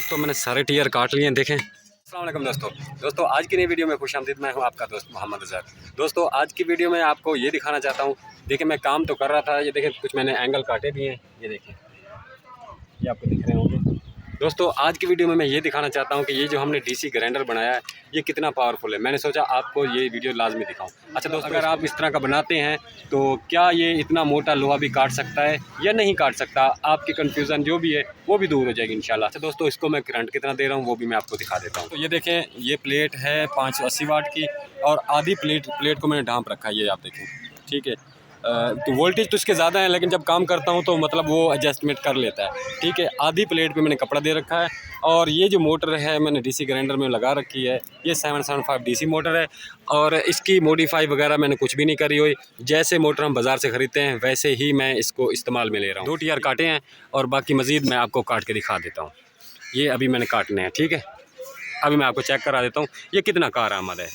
दोस्तों मैंने सारे टीयर काट लिए हैं, देखें। अस्सलाम वालेकुम दोस्तों आज की नई वीडियो में खुशामदीद। मैं हूं आपका दोस्त मोहम्मद अज़हर। दोस्तों आज की वीडियो में आपको ये दिखाना चाहता हूं, देखिए मैं काम तो कर रहा था, ये देखें कुछ मैंने एंगल काटे भी हैं, ये देखें, ये आपको दिख रहे होंगे। दोस्तों आज की वीडियो में मैं ये दिखाना चाहता हूँ कि ये जो हमने डीसी ग्राइंडर बनाया है ये कितना पावरफुल है। मैंने सोचा आपको ये वीडियो लाजमी दिखाऊं। अच्छा दोस्तों, अगर आप इस तरह का बनाते हैं तो क्या ये इतना मोटा लोहा भी काट सकता है या नहीं काट सकता, आपकी कन्फ्यूज़न जो भी है वो भी दूर हो जाएगी इंशाल्लाह। अच्छा दोस्तों, इसको मैं करंट कितना दे रहा हूँ वो भी मैं आपको दिखा देता हूँ। तो ये देखें, ये प्लेट है 580 वाट की और आधी प्लेट को मैंने ढाँप रखा है, ये आप देखें, ठीक है। तो वोल्टेज तो इसके ज़्यादा है, लेकिन जब काम करता हूँ तो मतलब वो एडजस्टमेंट कर लेता है, ठीक है। आधी प्लेट पे मैंने कपड़ा दे रखा है और ये जो मोटर है मैंने डीसी ग्राइंडर में लगा रखी है, ये 775 डीसी मोटर है और इसकी मॉडिफाई वगैरह मैंने कुछ भी नहीं करी हुई। जैसे मोटर हम बाज़ार से ख़रीदते हैं वैसे ही मैं इसको इस्तेमाल में ले रहा हूँ। 2 टीयर काटे हैं और बाकी मज़ीद मैं आपको काट के दिखा देता हूँ। ये अभी मैंने काटने हैं, ठीक है। अभी मैं आपको चेक करा देता हूँ ये कितना कारआमद है।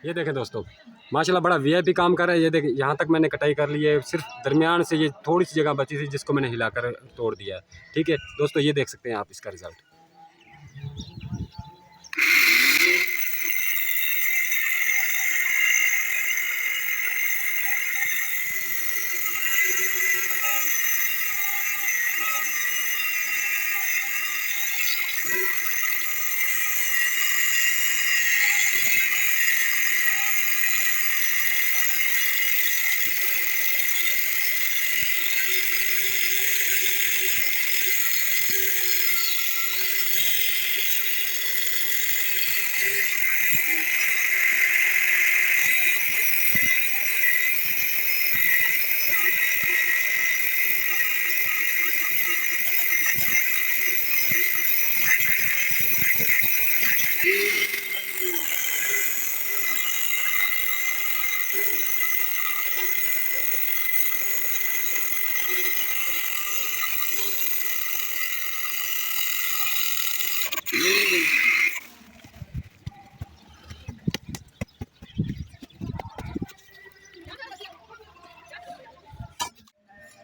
ये देखें दोस्तों, माशाल्लाह बड़ा वीआईपी काम कर रहा है। ये देखें, यहाँ तक मैंने कटाई कर ली है, सिर्फ दरमियान से ये थोड़ी सी जगह बची थी जिसको मैंने हिलाकर तोड़ दिया है, ठीक है दोस्तों। ये देख सकते हैं आप इसका रिज़ल्ट।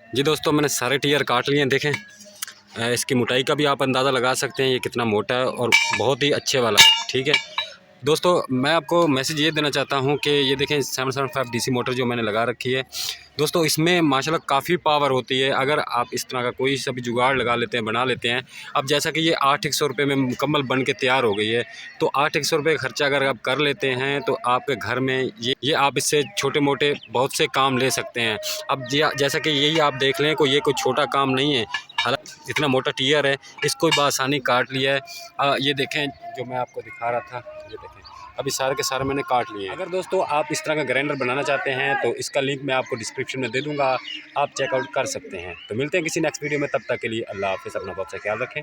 जी दोस्तों, मैंने सारे टीयर काट लिए हैं, देखें। इसकी मोटाई का भी आप अंदाज़ा लगा सकते हैं ये कितना मोटा है और बहुत ही अच्छे वाला है, ठीक है दोस्तों। मैं आपको मैसेज ये देना चाहता हूँ कि ये देखें 775 डीसी मोटर जो मैंने लगा रखी है दोस्तों, इसमें माशाल्लाह काफ़ी पावर होती है। अगर आप इस तरह का कोई सा भी जुगाड़ लगा लेते हैं, बना लेते हैं। अब जैसा कि ये 800 रुपये में मुकम्मल बन के तैयार हो गई है, तो 800 रुपये का खर्चा अगर आप कर लेते हैं तो आपके घर में ये आप इससे छोटे मोटे बहुत से काम ले सकते हैं। अब जैसा कि यही आप देख लें, ये कोई छोटा काम नहीं है। हालांकि इतना मोटा टीयर है, इसको बआसानी काट लिया है। ये देखें जो मैं आपको दिखा रहा था, ये देखें अभी सारे के सारे मैंने काट लिए हैं। अगर दोस्तों आप इस तरह का ग्राइंडर बनाना चाहते हैं तो इसका लिंक मैं आपको डिस्क्रिप्शन में दे दूंगा, आप चेकआउट कर सकते हैं। तो मिलते हैं किसी नेक्स्ट वीडियो में, तब तक के लिए अल्लाह हाफ़िज़। अपना बहुत सा ख्याल रखें।